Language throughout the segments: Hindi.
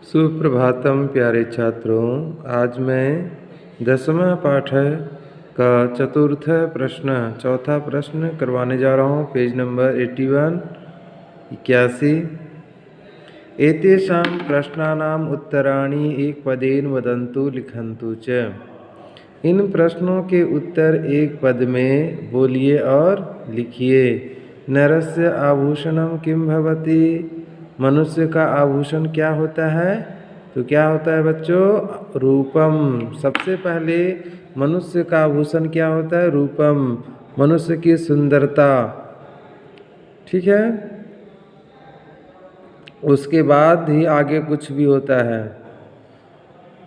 सुप्रभातम प्यारे छात्रों। आज मैं 10वां पाठ का चौथा प्रश्न करवाने जा रहा हूँ। पेज नंबर 81 एतेषां प्रश्नानाम् उत्तराणि एकपदेन वदन्तु लिखन्तु च। इन प्रश्नों के उत्तर एक पद में बोलिए और लिखिए। नरस्य आभूषणं किं भवति? मनुष्य का आभूषण क्या होता है? तो क्या होता है बच्चों? रूपम। सबसे पहले मनुष्य का आभूषण क्या होता है? रूपम, मनुष्य की सुंदरता। ठीक है, उसके बाद ही आगे कुछ भी होता है।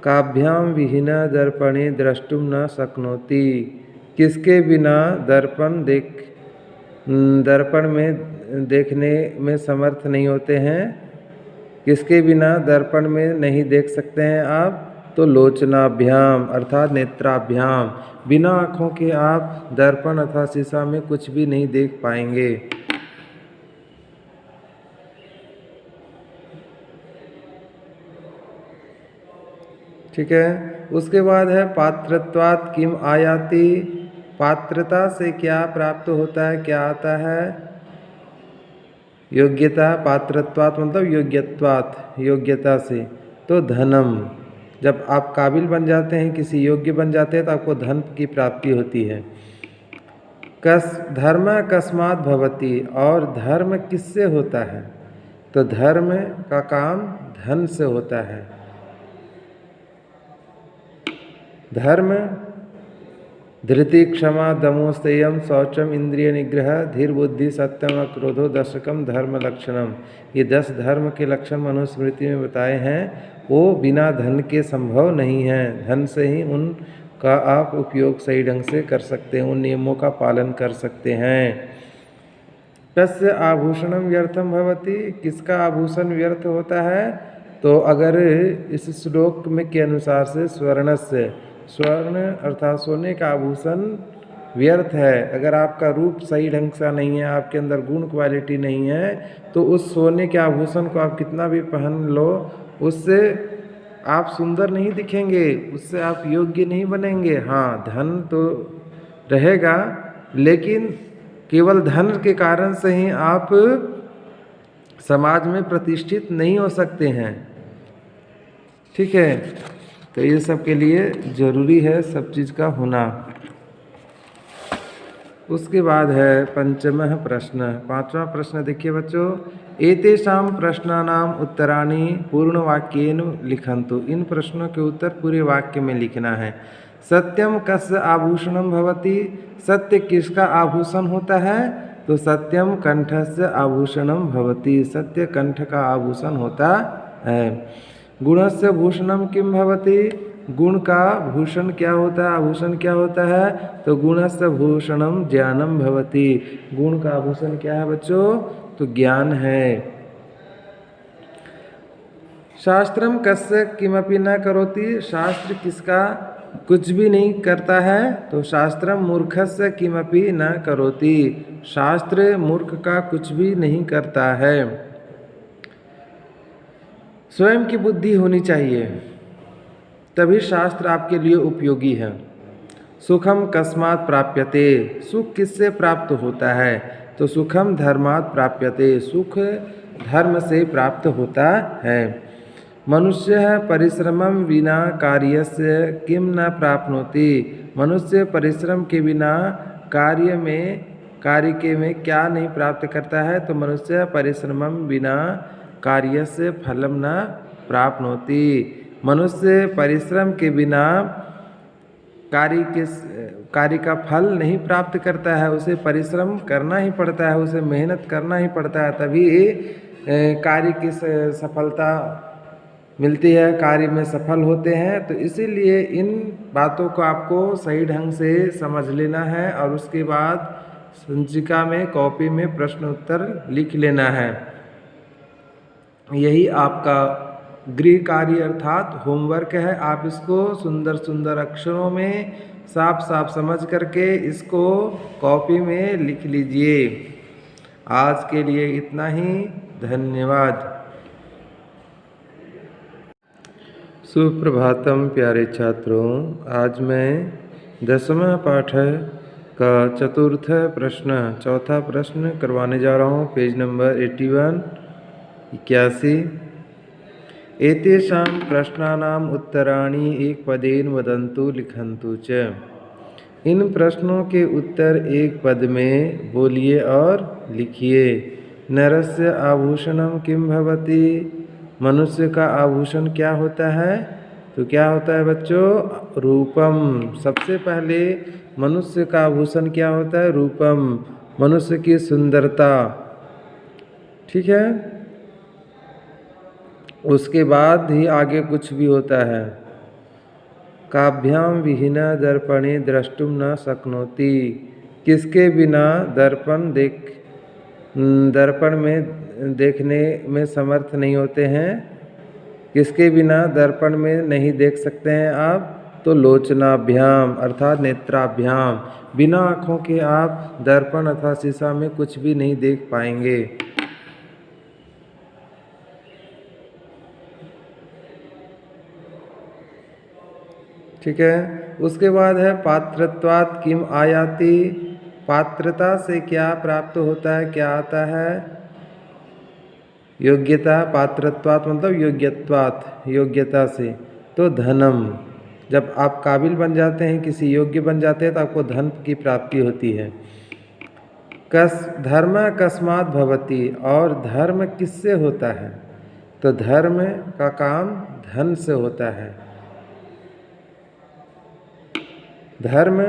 काभ्याम विहीना दर्पणे द्रष्टुम न शक्नोति। किसके बिना दर्पण में देखने में समर्थ नहीं होते हैं? किसके बिना दर्पण में नहीं देख सकते हैं आप? तो लोचनाभ्याम अर्थात नेत्राभ्याम। बिना आँखों के आप दर्पण अथवा शीशा में कुछ भी नहीं देख पाएंगे। ठीक है, उसके बाद है पात्रत्वात् किम आयाति। पात्रता से क्या प्राप्त होता है, क्या आता है? योग्यता। पात्रत्वात् मतलब योग्यत्वात्, योग्यता से। तो धनम, जब आप काबिल बन जाते हैं, किसी योग्य बन जाते हैं, तो आपको धन की प्राप्ति होती है। धर्म कस्मात् भवति, और धर्म किससे होता है? तो धर्म का काम धन से होता है। धर्म धृति क्षमा दमो संयम शौचम इंद्रिय निग्रह धीर बुद्धि सत्यम अक्रोधो दशकम धर्म लक्षणम। ये 10 धर्म के लक्षण मनुस्मृति में बताए हैं। वो बिना धन के संभव नहीं है। धन से ही उनका आप उपयोग सही ढंग से कर सकते हैं, उन नियमों का पालन कर सकते हैं। कस्य आभूषणम व्यर्थम भवति। किसका आभूषण व्यर्थ होता है? तो अगर इस श्लोक में के अनुसार से स्वर्ण अर्थात सोने का आभूषण व्यर्थ है। अगर आपका रूप सही ढंग से नहीं है, आपके अंदर गुण क्वालिटी नहीं है, तो उस सोने के आभूषण को आप कितना भी पहन लो, उससे आप सुंदर नहीं दिखेंगे, उससे आप योग्य नहीं बनेंगे। हाँ, धन तो रहेगा, लेकिन केवल धन के कारण से ही आप समाज में प्रतिष्ठित नहीं हो सकते हैं। ठीक है, तो ये सब के लिए जरूरी है सब चीज़ का होना। उसके बाद है पंचमः प्रश्न। 5वां प्रश्न देखिए बच्चों। एतेषां प्रश्नानाम उत्तराणि पूर्ण वाक्येन लिखन्तु। इन प्रश्नों के उत्तर पूरे वाक्य में लिखना है। सत्यम कस्य आभूषणम भवति। सत्य किसका आभूषण होता है? तो सत्यम कंठस्य आभूषणम भवति। सत्य कंठ का आभूषण होता है। गुणस्य भूषणम किम भवति। गुण का भूषण क्या होता है, आभूषण क्या होता है? तो गुणस्य भूषणम ज्ञानम भवति। गुण का आभूषण क्या है बच्चों? तो ज्ञान है। शास्त्रम कस्य किमपि न करोति। शास्त्र किसका कुछ भी नहीं करता है? तो शास्त्रम मूर्खस्य किमपि न करोति। शास्त्र मूर्ख का कुछ भी नहीं करता है। स्वयं की बुद्धि होनी चाहिए, तभी शास्त्र आपके लिए उपयोगी है। सुखम कस्मात् प्राप्यते। सुख किससे प्राप्त होता है? तो सुखम धर्मात् प्राप्यते। सुख धर्म से प्राप्त होता है। मनुष्य परिश्रमं विना कार्यस्य किम न प्राप्नोति। मनुष्य परिश्रम के बिना कार्य में क्या नहीं प्राप्त करता है? तो मनुष्य परिश्रमं बिना कार्यस्य फलम न प्राप्नोति। मनुष्य परिश्रम के बिना कार्य का फल नहीं प्राप्त करता है। उसे परिश्रम करना ही पड़ता है, उसे मेहनत करना ही पड़ता है, तभी कार्य की सफलता मिलती है, कार्य में सफल होते हैं। तो इसीलिए इन बातों को आपको सही ढंग से समझ लेना है और उसके बाद संचिका में कॉपी में प्रश्न उत्तर लिख लेना है। यही आपका गृह कार्य अर्थात होमवर्क है। आप इसको सुंदर सुंदर अक्षरों में साफ साफ समझ करके इसको कॉपी में लिख लीजिए। आज के लिए इतना ही। धन्यवाद। सुप्रभातम प्यारे छात्रों। आज मैं 10वां पाठ का चतुर्थ प्रश्न चौथा प्रश्न करवाने जा रहा हूँ। पेज नंबर 81 एतेषां प्रश्नानाम् उत्तराणि एक पदेन वदन्तु लिखन्तु च। इन प्रश्नों के उत्तर एक पद में बोलिए और लिखिए। नरस्य आभूषणं किं भवति? मनुष्य का आभूषण क्या होता है? तो क्या होता है बच्चों? रूपम। सबसे पहले मनुष्य का आभूषण क्या होता है? रूपम, मनुष्य की सुंदरता। ठीक है, उसके बाद ही आगे कुछ भी होता है। काभ्याम विहीना दर्पणे द्रष्टुम न शक्नोति। किसके बिना दर्पण में देखने में समर्थ नहीं होते हैं? किसके बिना दर्पण में नहीं देख सकते हैं आप? तो लोचनाभ्याम अर्थात नेत्राभ्याम। बिना आँखों के आप दर्पण अथवा शीशा में कुछ भी नहीं देख पाएंगे। ठीक है, उसके बाद है पात्रत्वात् किम आयाति। पात्रता से क्या प्राप्त होता है, क्या आता है? योग्यता। पात्रत्वात् मतलब योग्यत्वात्, योग्यता से। तो धनम, जब आप काबिल बन जाते हैं, किसी योग्य बन जाते हैं, तो आपको धन की प्राप्ति होती है। धर्म कस्मात् भवति, और धर्म किससे होता है? तो धर्म का काम धन से होता है। धर्म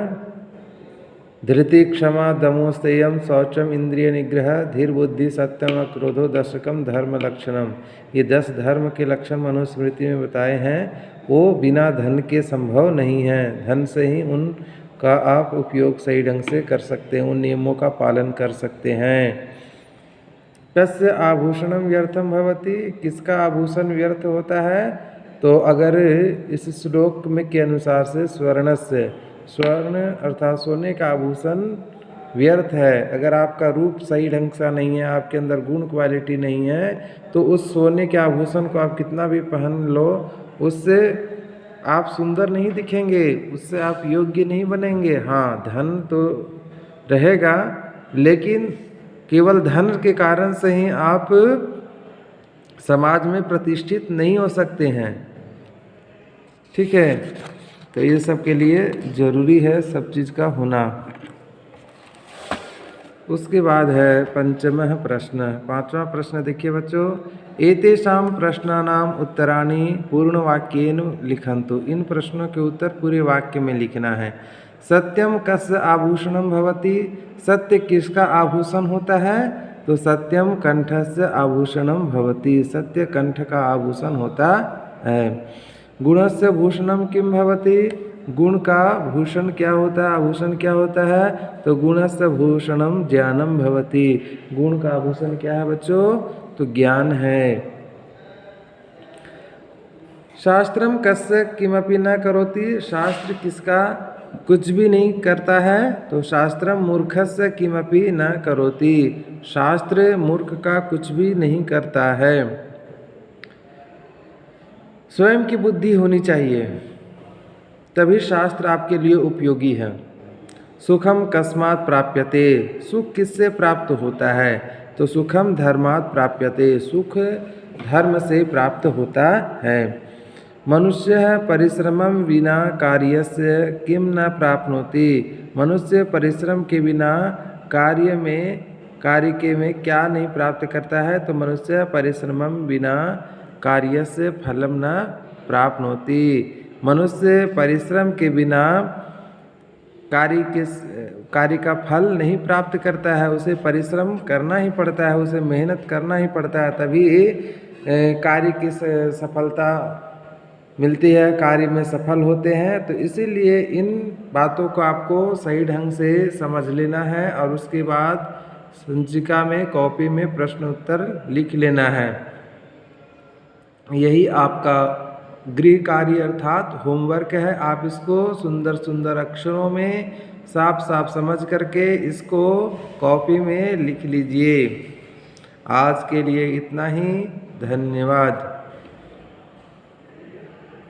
धृति क्षमा दमो संयम शौचम इंद्रिय निग्रह धीर बुद्धि सत्यम क्रोधो दशकम धर्म लक्षणम। ये 10 धर्म के लक्षण मनुस्मृति में बताए हैं। वो बिना धन के संभव नहीं है। धन से ही उनका आप उपयोग सही ढंग से कर सकते हैं, उन नियमों का पालन कर सकते हैं। कस्य आभूषणम व्यर्थम भवति। किसका आभूषण व्यर्थ होता है? तो अगर इस श्लोक में के अनुसार से स्वर्ण अर्थात सोने का आभूषण व्यर्थ है। अगर आपका रूप सही ढंग से नहीं है, आपके अंदर गुण क्वालिटी नहीं है, तो उस सोने के आभूषण को आप कितना भी पहन लो, उससे आप सुंदर नहीं दिखेंगे, उससे आप योग्य नहीं बनेंगे। हाँ, धन तो रहेगा, लेकिन केवल धन के कारण से ही आप समाज में प्रतिष्ठित नहीं हो सकते हैं। ठीक है, तो ये सब के लिए जरूरी है सब चीज़ का होना। उसके बाद है पंचमः प्रश्न, 5वां प्रश्न। देखिए बच्चों, एतेषां प्रश्नानाम उत्तराणि पूर्ण वाक्येन लिखन्तु। इन प्रश्नों के उत्तर पूरे वाक्य में लिखना है। सत्यम कस्य आभूषणम भवति। सत्य किसका आभूषण होता है? तो सत्यम कंठस्य आभूषणम भवति। सत्य कंठ का आभूषण होता है। गुणस्य भूषणम किम भवति। गुण का भूषण क्या होता है, आभूषण क्या होता है? तो गुणस्य भूषणम ज्ञानम भवति। गुण का आभूषण क्या है बच्चों? तो ज्ञान है। शास्त्रम कस्य किमपि न करोति। शास्त्र किसका कुछ भी नहीं करता है? तो शास्त्रम मूर्खस्य किमपि न करोति। शास्त्र मूर्ख का कुछ भी नहीं करता है। स्वयं की बुद्धि होनी चाहिए, तभी शास्त्र आपके लिए उपयोगी है। सुखम कस्मात् प्राप्यते। सुख किससे प्राप्त होता है? तो सुखम धर्मात् प्राप्यते। सुख धर्म से प्राप्त होता है। मनुष्य परिश्रमं विना कार्यस्य किम न प्राप्नोति। मनुष्य परिश्रम के बिना कार्य में क्या नहीं प्राप्त करता है? तो मनुष्य परिश्रमं बिना कार्यस्य फलम न प्राप्नोति। मनुष्य परिश्रम के बिना कार्य का फल नहीं प्राप्त करता है। उसे परिश्रम करना ही पड़ता है, उसे मेहनत करना ही पड़ता है, तभी कार्य की सफलता मिलती है, कार्य में सफल होते हैं। तो इसीलिए इन बातों को आपको सही ढंग से समझ लेना है और उसके बाद संचिका में कॉपी में प्रश्न उत्तर लिख लेना है। यही आपका गृह कार्य अर्थात होमवर्क है। आप इसको सुंदर सुंदर अक्षरों में साफ साफ समझ करके इसको कॉपी में लिख लीजिए। आज के लिए इतना ही। धन्यवाद।